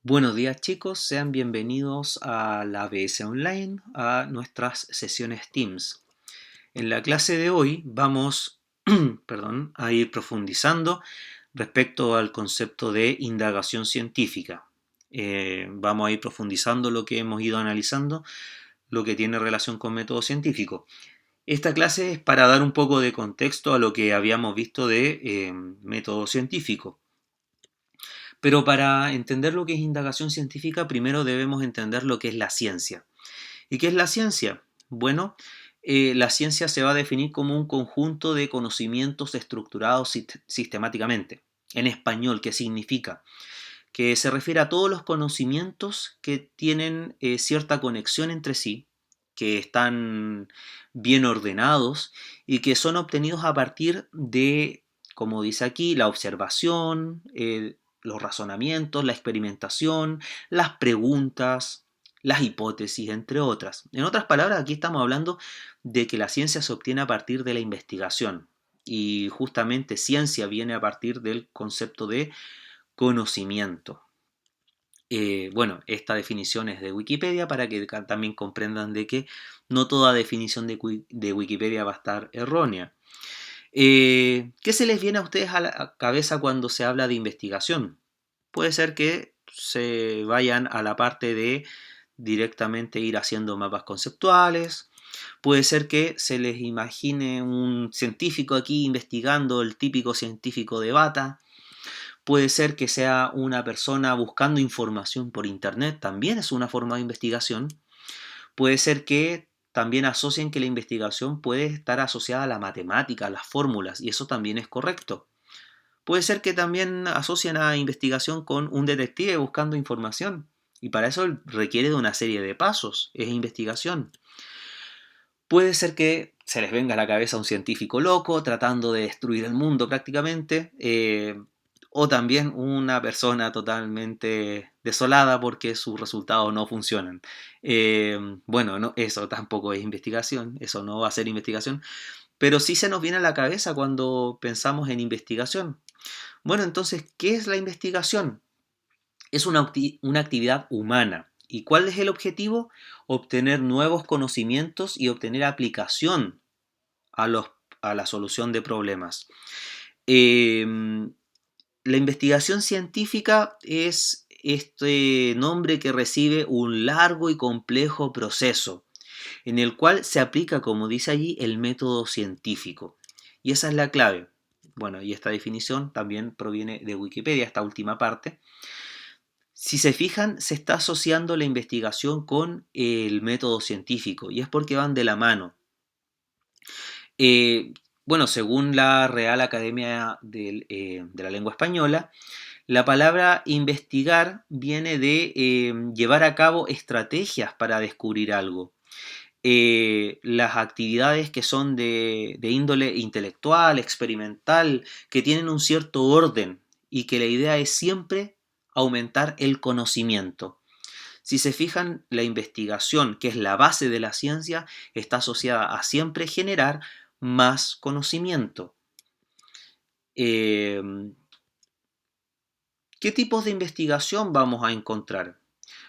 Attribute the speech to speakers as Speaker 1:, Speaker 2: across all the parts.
Speaker 1: Buenos días chicos, sean bienvenidos a la ABS Online, a nuestras sesiones Teams. En la clase de hoy vamos perdón, a ir profundizando respecto al concepto de indagación científica. Vamos a ir profundizando lo que hemos ido analizando, lo que tiene relación con método científico. Esta clase es para dar un poco de contexto a lo que habíamos visto de método científico. Pero para entender lo que es indagación científica, primero debemos entender lo que es la ciencia. ¿Y qué es la ciencia? Bueno, la ciencia se va a definir como un conjunto de conocimientos estructurados sistemáticamente. En español, ¿qué significa? Que se refiere a todos los conocimientos que tienen cierta conexión entre sí, que están bien ordenados y que son obtenidos a partir de, como dice aquí, la observación, los razonamientos, la experimentación, las preguntas, las hipótesis, entre otras. En otras palabras, aquí estamos hablando de que la ciencia se obtiene a partir de la investigación. Y justamente ciencia viene a partir del concepto de conocimiento. Bueno, esta definición es de Wikipedia para que también comprendan de que no toda definición de Wikipedia va a estar errónea. ¿Qué se les viene a ustedes a la cabeza cuando se habla de investigación? Puede ser que se vayan a la parte de directamente ir haciendo mapas conceptuales. Puede ser que se les imagine un científico aquí investigando, el típico científico de bata. Puede ser que sea una persona buscando información por internet, también es una forma de investigación. Puede ser que también asocien que la investigación puede estar asociada a la matemática, a las fórmulas, y eso también es correcto. Puede ser que también asocien a investigación con un detective buscando información, y para eso requiere de una serie de pasos, es investigación. Puede ser que se les venga a la cabeza un científico loco tratando de destruir el mundo prácticamente, o también una persona totalmente desolada porque sus resultados no funcionan. Bueno, no, eso tampoco es investigación, eso no va a ser investigación, pero sí se nos viene a la cabeza cuando pensamos en investigación. Bueno, entonces, ¿qué es la investigación? Es una actividad humana. ¿Y cuál es el objetivo? Obtener nuevos conocimientos y obtener aplicación a, a la solución de problemas. Eh, la investigación científica es este nombre que recibe un largo y complejo proceso en el cual se aplica, como dice allí, el método científico. Y esa es la clave. Bueno, y esta definición también proviene de Wikipedia, esta última parte. Si se fijan, se está asociando la investigación con el método científico y es porque van de la mano. Eh, bueno, según la Real Academia de la Lengua Española, la palabra investigar viene de llevar a cabo estrategias para descubrir algo. Las actividades que son de índole intelectual, experimental, que tienen un cierto orden y que la idea es siempre aumentar el conocimiento. Si se fijan, la investigación, que es la base de la ciencia, está asociada a siempre generar más conocimiento. Eh, ¿Qué tipos de investigación vamos a encontrar?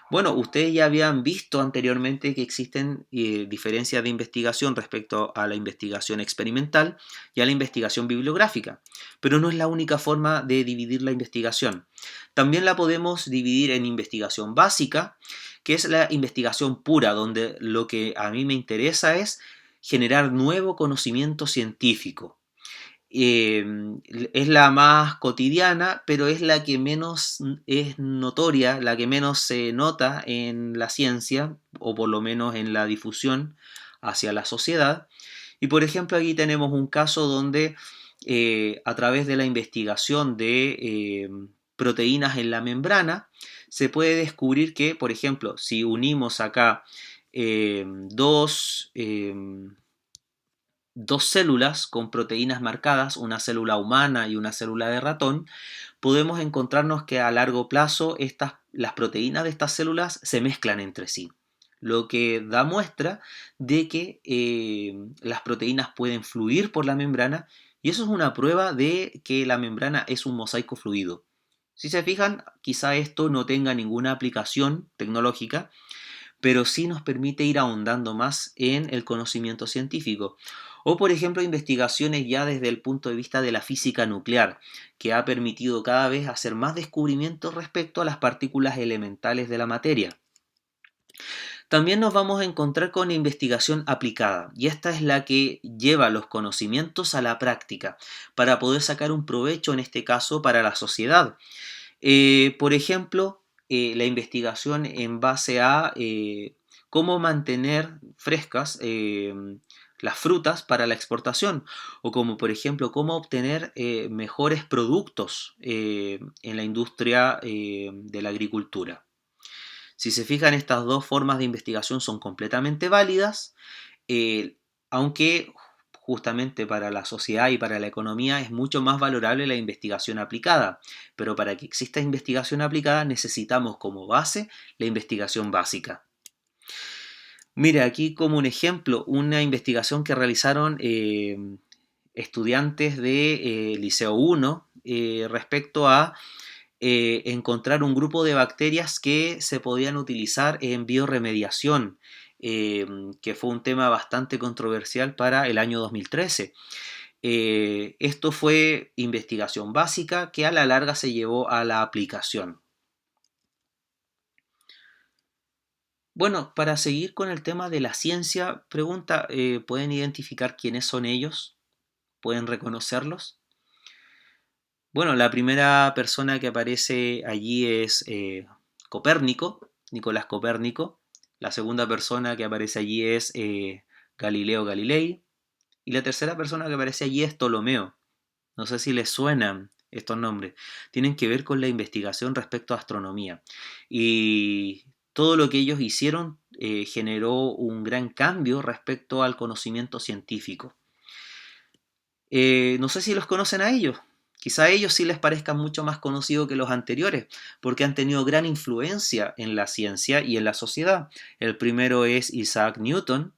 Speaker 1: Bueno, ustedes ya habían visto anteriormente que existen diferencias de investigación respecto a la investigación experimental y a la investigación bibliográfica, pero no es la única forma de dividir la investigación. También la podemos dividir en investigación básica, que es la investigación pura, donde lo que a mí me interesa es generar nuevo conocimiento científico. eh, es la más cotidiana, pero es la que menos es notoria, la que menos se nota en la ciencia, o por lo menos en la difusión hacia la sociedad. Y por ejemplo, aquí tenemos un caso donde a través de la investigación de proteínas en la membrana, se puede descubrir que, por ejemplo, si unimos acá dos células con proteínas marcadas, una célula humana y una célula de ratón, podemos encontrarnos que a largo plazo las proteínas de estas células se mezclan entre sí, lo que da muestra de que las proteínas pueden fluir por la membrana y eso es una prueba de que la membrana es un mosaico fluido. Si se fijan, quizá esto no tenga ninguna aplicación tecnológica, pero sí nos permite ir ahondando más en el conocimiento científico. O, por ejemplo, investigaciones ya desde el punto de vista de la física nuclear, que ha permitido cada vez hacer más descubrimientos respecto a las partículas elementales de la materia. También nos vamos a encontrar con investigación aplicada, y esta es la que lleva los conocimientos a la práctica, para poder sacar un provecho, en este caso, para la sociedad. Por ejemplo, la investigación en base a cómo mantener frescas las frutas para la exportación, o como por ejemplo cómo obtener mejores productos en la industria de la agricultura. Si se fijan, estas dos formas de investigación son completamente válidas, eh, aunque justamente para la sociedad y para la economía es mucho más valorable la investigación aplicada. Pero para que exista investigación aplicada necesitamos como base la investigación básica. Mira, aquí como un ejemplo, una investigación que realizaron estudiantes de Liceo 1 respecto a encontrar un grupo de bacterias que se podían utilizar en bioremediación, que fue un tema bastante controversial para el año 2013. Esto fue investigación básica que a la larga se llevó a la aplicación. Bueno, para seguir con el tema de la ciencia, pregunta, ¿pueden identificar quiénes son ellos? ¿Pueden reconocerlos? Bueno, la primera persona que aparece allí es Copérnico, Nicolás Copérnico. La segunda persona que aparece allí es Galileo Galilei. Y la tercera persona que aparece allí es Ptolomeo. No sé si les suenan estos nombres. Tienen que ver con la investigación respecto a astronomía. Y todo lo que ellos hicieron generó un gran cambio respecto al conocimiento científico. No sé si los conocen a ellos. Quizá a ellos sí les parezcan mucho más conocidos que los anteriores, porque han tenido gran influencia en la ciencia y en la sociedad. El primero es Isaac Newton,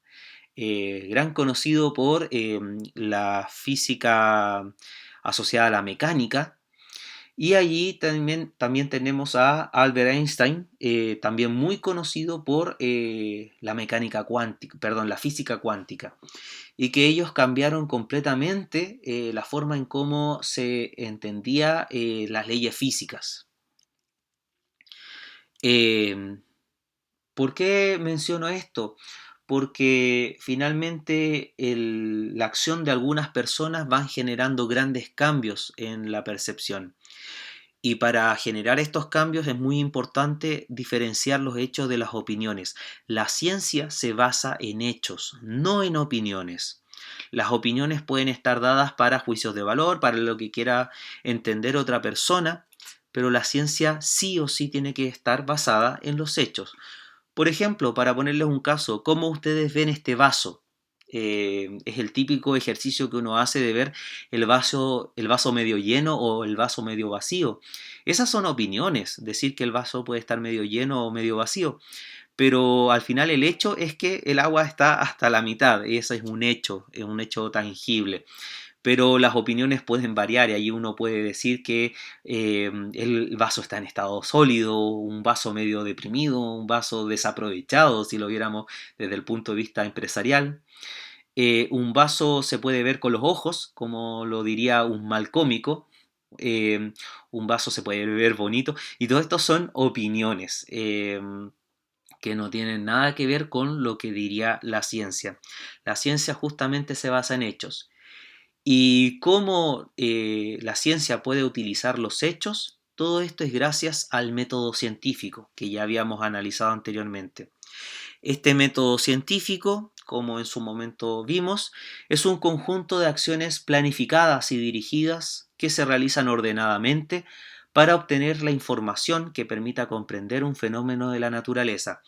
Speaker 1: gran conocido por la física asociada a la mecánica. Y allí también tenemos a Albert Einstein, también muy conocido por la mecánica cuántica, perdón, la física cuántica, y que ellos cambiaron completamente la forma en cómo se entendía las leyes físicas. Eh, ¿Por qué menciono esto? Porque finalmente la acción de algunas personas van generando grandes cambios en la percepción. Y para generar estos cambios es muy importante diferenciar los hechos de las opiniones. La ciencia se basa en hechos, no en opiniones. Las opiniones pueden estar dadas para juicios de valor, para lo que quiera entender otra persona, pero la ciencia sí o sí tiene que estar basada en los hechos. Por ejemplo, para ponerles un caso, ¿cómo ustedes ven este vaso? Es el típico ejercicio que uno hace de ver el vaso medio lleno o el vaso medio vacío. Esas son opiniones, decir que el vaso puede estar medio lleno o medio vacío, pero al final el hecho es que el agua está hasta la mitad, y ese es un hecho tangible. Pero las opiniones pueden variar y ahí uno puede decir que el vaso está en estado sólido, un vaso medio deprimido, un vaso desaprovechado, si lo viéramos desde el punto de vista empresarial. Un vaso se puede ver con los ojos, como lo diría un mal cómico. Eh, un vaso se puede ver bonito. Y todo esto son opiniones que no tienen nada que ver con lo que diría la ciencia. La ciencia justamente se basa en hechos. ¿Y cómo la ciencia puede utilizar los hechos? Todo esto es gracias al método científico que ya habíamos analizado anteriormente. Este método científico, como en su momento vimos, es un conjunto de acciones planificadas y dirigidas que se realizan ordenadamente para obtener la información que permita comprender un fenómeno de la naturaleza.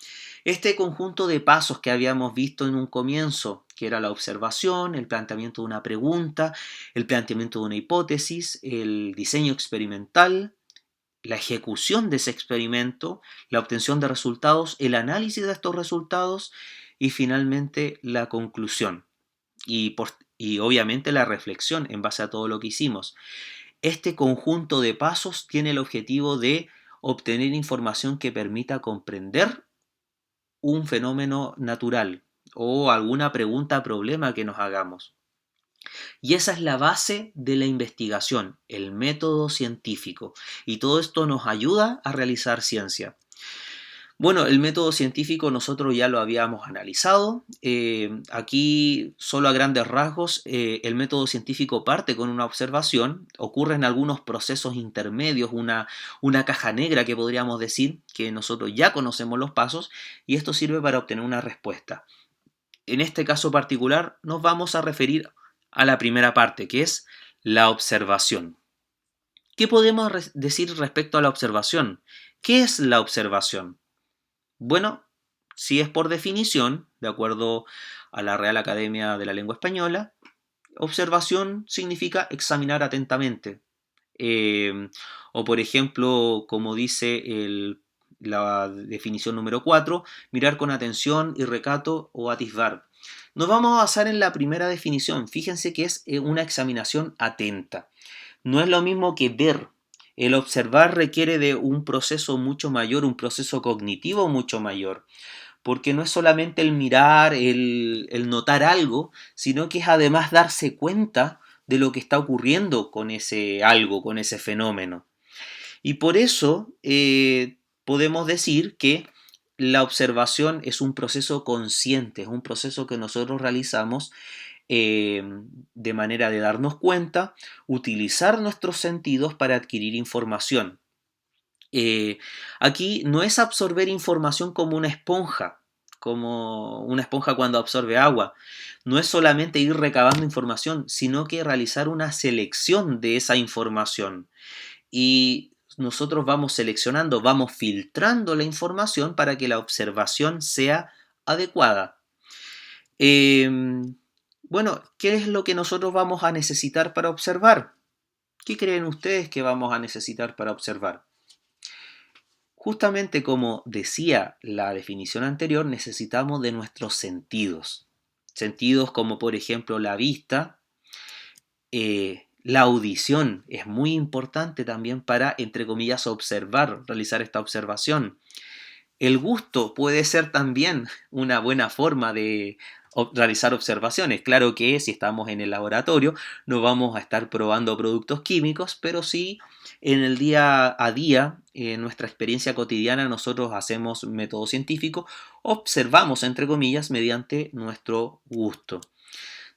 Speaker 1: Este conjunto de pasos que habíamos visto en un comienzo, que era la observación, el planteamiento de una pregunta, el planteamiento de una hipótesis, el diseño experimental, la ejecución de ese experimento, la obtención de resultados, el análisis de estos resultados y finalmente la conclusión y obviamente la reflexión en base a todo lo que hicimos. Este conjunto de pasos tiene el objetivo de obtener información que permita comprender un fenómeno natural o alguna pregunta, problema que nos hagamos. Y esa es la base de la investigación, el método científico. Y todo esto nos ayuda a realizar ciencia. Bueno, el método científico nosotros ya lo habíamos analizado. Aquí, solo a grandes rasgos, el método científico parte con una observación. Ocurren algunos procesos intermedios, una caja negra que podríamos decir, que nosotros ya conocemos los pasos, y esto sirve para obtener una respuesta. En este caso particular nos vamos a referir a la primera parte, que es la observación. ¿Qué podemos decir respecto a la observación? ¿Qué es la observación? Bueno, si es por definición, de acuerdo a la Real Academia de la Lengua Española, observación significa examinar atentamente. Eh, o por ejemplo, como dice la definición número 4, mirar con atención y recato o atisbar. Nos vamos a basar en la primera definición. Fíjense que es una examinación atenta. No es lo mismo que ver. El observar requiere de un proceso mucho mayor, un proceso cognitivo mucho mayor, porque no es solamente el mirar, el notar algo, sino que es además darse cuenta de lo que está ocurriendo con ese algo, con ese fenómeno. Y por eso podemos decir que la observación es un proceso consciente, es un proceso que nosotros realizamos eh, de manera de darnos cuenta, utilizar nuestros sentidos para adquirir información. Eh, Aquí no es absorber información como una esponja cuando absorbe agua. No es solamente ir recabando información, sino que realizar una selección de esa información. Y nosotros vamos seleccionando, vamos filtrando la información para que la observación sea adecuada. Bueno, ¿qué es lo que nosotros vamos a necesitar para observar? ¿Qué creen ustedes que vamos a necesitar para observar? Justamente como decía la definición anterior, necesitamos de nuestros sentidos. Sentidos como por ejemplo la vista, la audición es muy importante también para, entre comillas, observar, realizar esta observación. El gusto puede ser también una buena forma de realizar observaciones. Claro que si estamos en el laboratorio no vamos a estar probando productos químicos, pero sí en el día a día, en nuestra experiencia cotidiana, nosotros hacemos método científico, observamos, entre comillas, mediante nuestro gusto.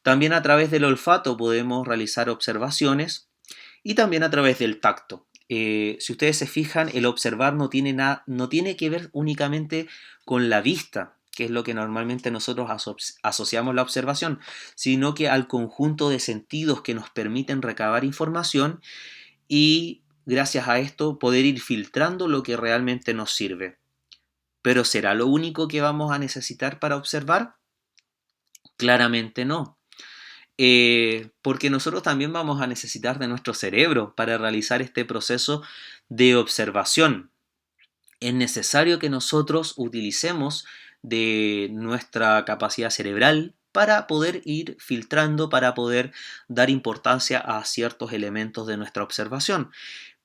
Speaker 1: También a través del olfato podemos realizar observaciones y también a través del tacto. Si ustedes se fijan, el observar no tiene que ver únicamente con la vista, que es lo que normalmente nosotros asociamos la observación, sino que al conjunto de sentidos que nos permiten recabar información y gracias a esto poder ir filtrando lo que realmente nos sirve. ¿Pero será lo único que vamos a necesitar para observar? Claramente no. Porque nosotros también vamos a necesitar de nuestro cerebro para realizar este proceso de observación. Es necesario que nosotros utilicemos de nuestra capacidad cerebral para poder ir filtrando, para poder dar importancia a ciertos elementos de nuestra observación.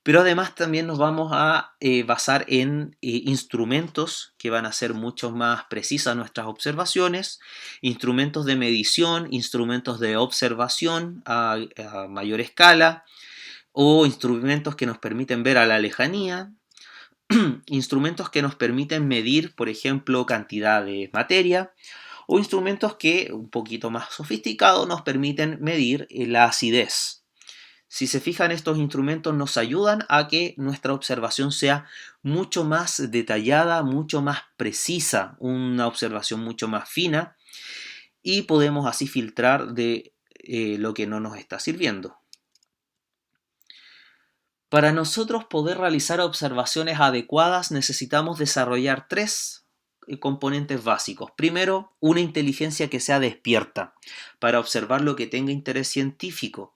Speaker 1: Pero además también nos vamos a basar en instrumentos que van a ser mucho más precisas nuestras observaciones, instrumentos de medición, instrumentos de observación a mayor escala o instrumentos que nos permiten ver a la lejanía, instrumentos que nos permiten medir, por ejemplo, cantidad de materia o instrumentos que, un poquito más sofisticados, nos permiten medir la acidez. Si se fijan, estos instrumentos nos ayudan a que nuestra observación sea mucho más detallada, mucho más precisa, una observación mucho más fina y podemos así filtrar de lo que no nos está sirviendo. Para nosotros poder realizar observaciones adecuadas necesitamos desarrollar tres componentes básicos. Primero, una inteligencia que sea despierta para observar lo que tenga interés científico.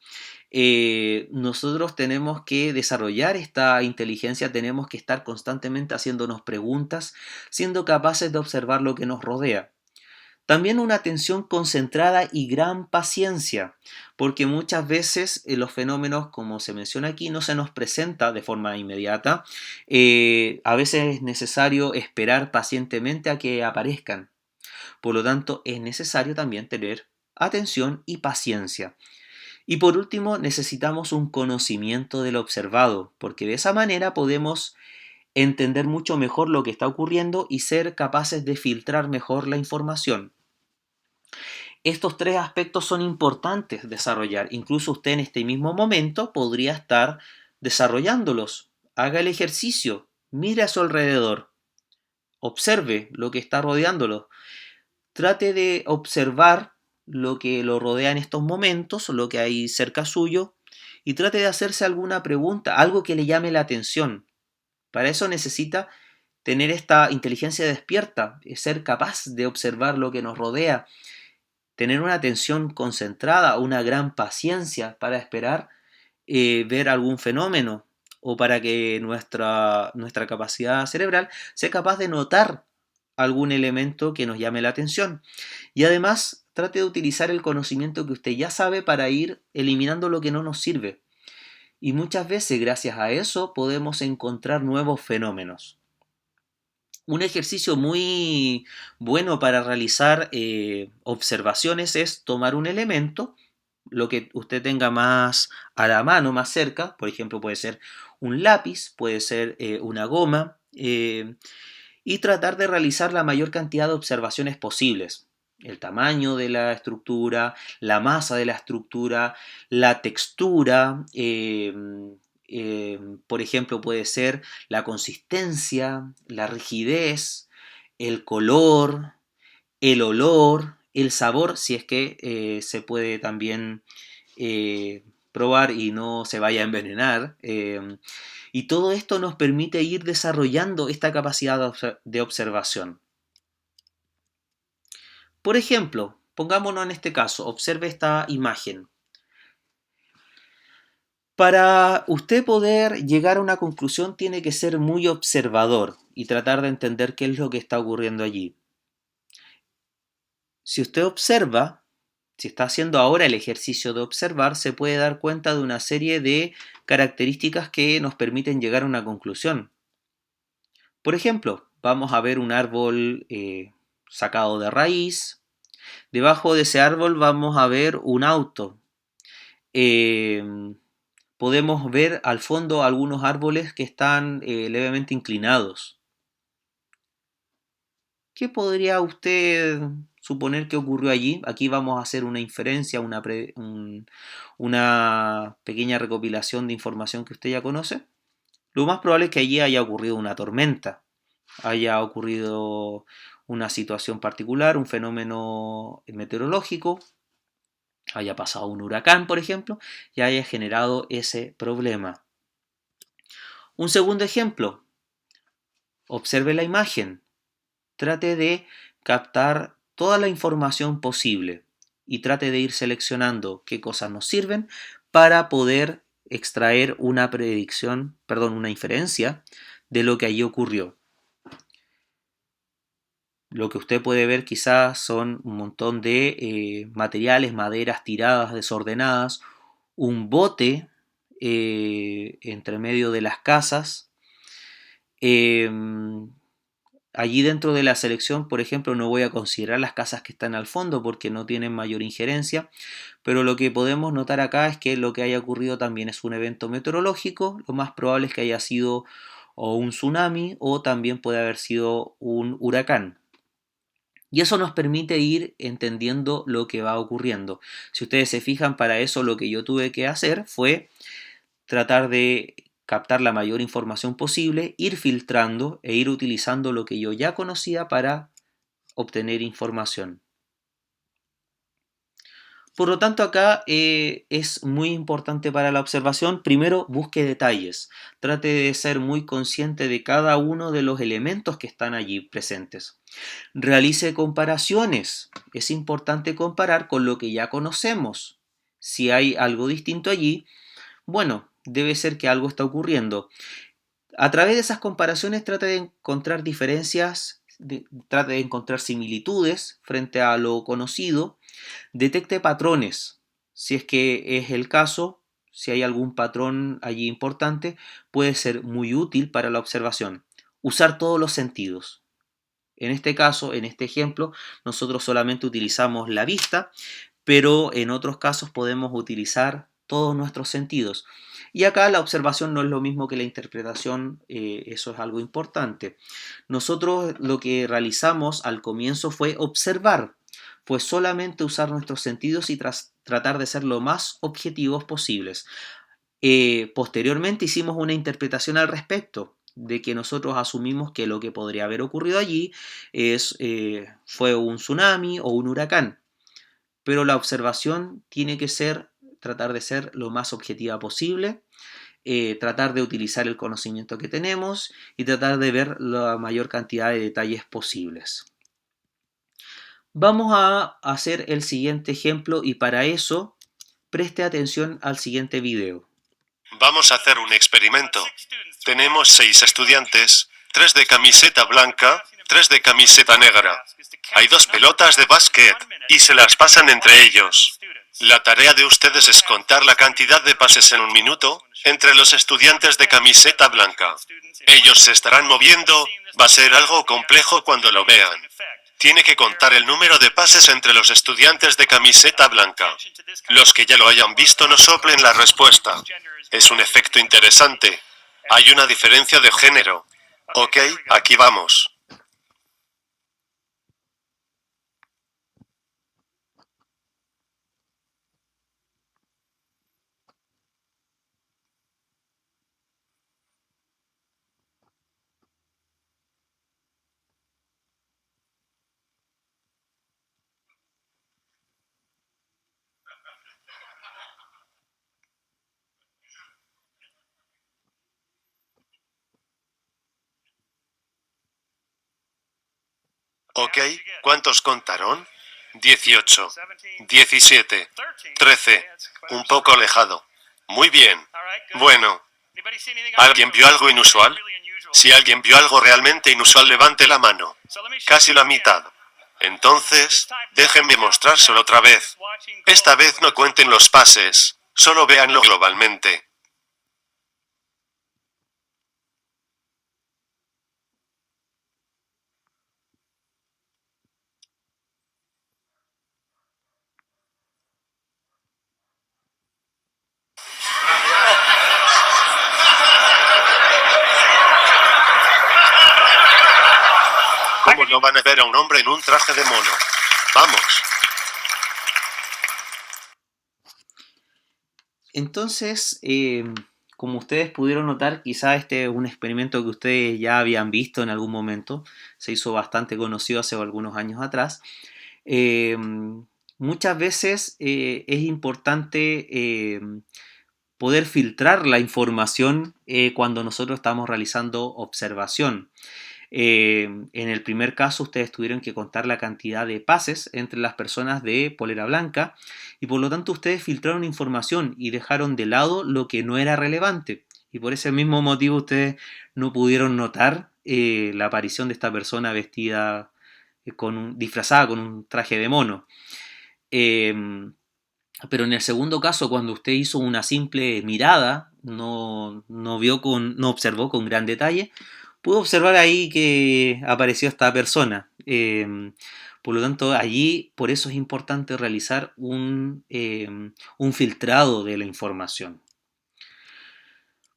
Speaker 1: Nosotros tenemos que desarrollar esta inteligencia, tenemos que estar constantemente haciéndonos preguntas, siendo capaces de observar lo que nos rodea. También una atención concentrada y gran paciencia, porque muchas veces los fenómenos, como se menciona aquí, no se nos presenta de forma inmediata. A veces es necesario esperar pacientemente a que aparezcan. Por lo tanto, es necesario también tener atención y paciencia. Y por último, necesitamos un conocimiento de lo observado, porque de esa manera podemos entender mucho mejor lo que está ocurriendo y ser capaces de filtrar mejor la información. Estos tres aspectos son importantes desarrollar. Incluso usted en este mismo momento podría estar desarrollándolos. Haga el ejercicio, mire a su alrededor, observe lo que está rodeándolo. Trate de observar lo que lo rodea en estos momentos, lo que hay cerca suyo, y trate de hacerse alguna pregunta, algo que le llame la atención. Para eso necesita tener esta inteligencia despierta, ser capaz de observar lo que nos rodea, tener una atención concentrada, una gran paciencia para esperar ver algún fenómeno o para que nuestra capacidad cerebral sea capaz de notar algún elemento que nos llame la atención. Y además, trate de utilizar el conocimiento que usted ya sabe para ir eliminando lo que no nos sirve. Y muchas veces, gracias a eso, podemos encontrar nuevos fenómenos. Un ejercicio muy bueno para realizar observaciones es tomar un elemento, lo que usted tenga más a la mano, más cerca, por ejemplo puede ser un lápiz, puede ser una goma, y tratar de realizar la mayor cantidad de observaciones posibles. El tamaño de la estructura, la masa de la estructura, la textura, por ejemplo, puede ser la consistencia, la rigidez, el color, el olor, el sabor, si es que se puede también probar y no se vaya a envenenar. Y todo esto nos permite ir desarrollando esta capacidad de observación. Por ejemplo, pongámonos en este caso, observe esta imagen. Para usted poder llegar a una conclusión tiene que ser muy observador y tratar de entender qué es lo que está ocurriendo allí. Si usted observa, si está haciendo ahora el ejercicio de observar, se puede dar cuenta de una serie de características que nos permiten llegar a una conclusión. Por ejemplo, vamos a ver un árbol sacado de raíz. Debajo de ese árbol vamos a ver un auto. Podemos ver al fondo algunos árboles que están levemente inclinados. ¿Qué podría usted suponer que ocurrió allí? Aquí vamos a hacer una inferencia, una pequeña recopilación de información que usted ya conoce. Lo más probable es que allí haya ocurrido una tormenta, haya ocurrido una situación particular, un fenómeno meteorológico, haya pasado un huracán, por ejemplo, y haya generado ese problema. Un segundo ejemplo, observe la imagen. Trate de captar toda la información posible y trate de ir seleccionando qué cosas nos sirven para poder extraer una predicción, perdón, una inferencia de lo que allí ocurrió. Lo que usted puede ver quizás son un montón de materiales, maderas tiradas, desordenadas, un bote entre medio de las casas. Allí dentro de la selección, por ejemplo, no voy a considerar las casas que están al fondo porque no tienen mayor injerencia, pero lo que podemos notar acá es que lo que haya ocurrido también es un evento meteorológico, lo más probable es que haya sido o un tsunami o también puede haber sido un huracán. Y eso nos permite ir entendiendo lo que va ocurriendo. Si ustedes se fijan, para eso lo que yo tuve que hacer fue tratar de captar la mayor información posible, ir filtrando e ir utilizando lo que yo ya conocía para obtener información. Por lo tanto, acá es muy importante para la observación, primero busque detalles, trate de ser muy consciente de cada uno de los elementos que están allí presentes. Realice comparaciones, es importante comparar con lo que ya conocemos. Si hay algo distinto allí, bueno, debe ser que algo está ocurriendo. A través de esas comparaciones trata de encontrar diferencias trate de encontrar similitudes frente a lo conocido, detecte patrones, si es que es el caso, si hay algún patrón allí importante, puede ser muy útil para la observación. Usar todos los sentidos. En este caso, en este ejemplo, nosotros solamente utilizamos la vista, pero en otros casos podemos utilizar todos nuestros sentidos. Y acá la observación no es lo mismo que la interpretación, eso es algo importante. Nosotros lo que realizamos al comienzo fue observar, fue solamente usar nuestros sentidos y tratar de ser lo más objetivos posibles. Posteriormente hicimos una interpretación al respecto, de que nosotros asumimos que lo que podría haber ocurrido allí fue un tsunami o un huracán, pero la observación tiene que ser, tratar de ser lo más objetiva posible, tratar de utilizar el conocimiento que tenemos y tratar de ver la mayor cantidad de detalles posibles. Vamos a hacer el siguiente ejemplo y para eso preste atención al siguiente video.
Speaker 2: Vamos a hacer un experimento. Tenemos 6 estudiantes, 3 de camiseta blanca, 3 de camiseta negra. Hay 2 pelotas de básquet, y se las pasan entre ellos. La tarea de ustedes es contar la cantidad de pases en un minuto, entre los estudiantes de camiseta blanca. Ellos se estarán moviendo, va a ser algo complejo cuando lo vean. Tiene que contar el número de pases entre los estudiantes de camiseta blanca. Los que ya lo hayan visto no soplen la respuesta. Es un efecto interesante. Hay una diferencia de género. Ok, aquí vamos. Ok, ¿cuántos contaron? 18, 17, 13, un poco alejado. Muy bien. Bueno, ¿alguien vio algo inusual? Si alguien vio algo realmente inusual, levante la mano. Casi la mitad. Entonces, déjenme mostrárselo otra vez. Esta vez no cuenten los pases, solo véanlo globalmente. ¿Cómo no van a ver a un hombre en un traje de mono? Vamos.
Speaker 1: Entonces, como ustedes pudieron notar, quizá este es un experimento que ustedes ya habían visto en algún momento, se hizo bastante conocido hace algunos años atrás. Eh, Muchas veces es importante poder filtrar la información cuando nosotros estamos realizando observación. En el primer caso, ustedes tuvieron que contar la cantidad de pases entre las personas de polera blanca y por lo tanto ustedes filtraron información y dejaron de lado lo que no era relevante. Y por ese mismo motivo ustedes no pudieron notar la aparición de esta persona vestida disfrazada con un traje de mono. Eh, pero en el segundo caso, cuando usted hizo una simple mirada, no observó con gran detalle, pudo observar ahí que apareció esta persona. Por lo tanto, allí, por eso es importante realizar un filtrado de la información.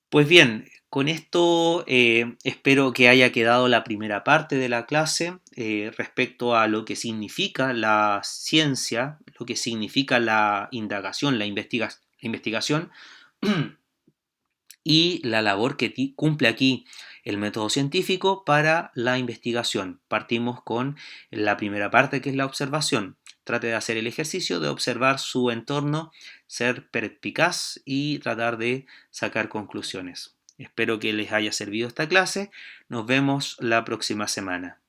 Speaker 1: Pues bien, con esto espero que haya quedado la primera parte de la clase respecto a lo que significa la ciencia, lo que significa la indagación, la investigación y la labor que cumple aquí el método científico para la investigación. Partimos con la primera parte, que es la observación. Trate de hacer el ejercicio de observar su entorno, ser perspicaz y tratar de sacar conclusiones. Espero que les haya servido esta clase. Nos vemos la próxima semana.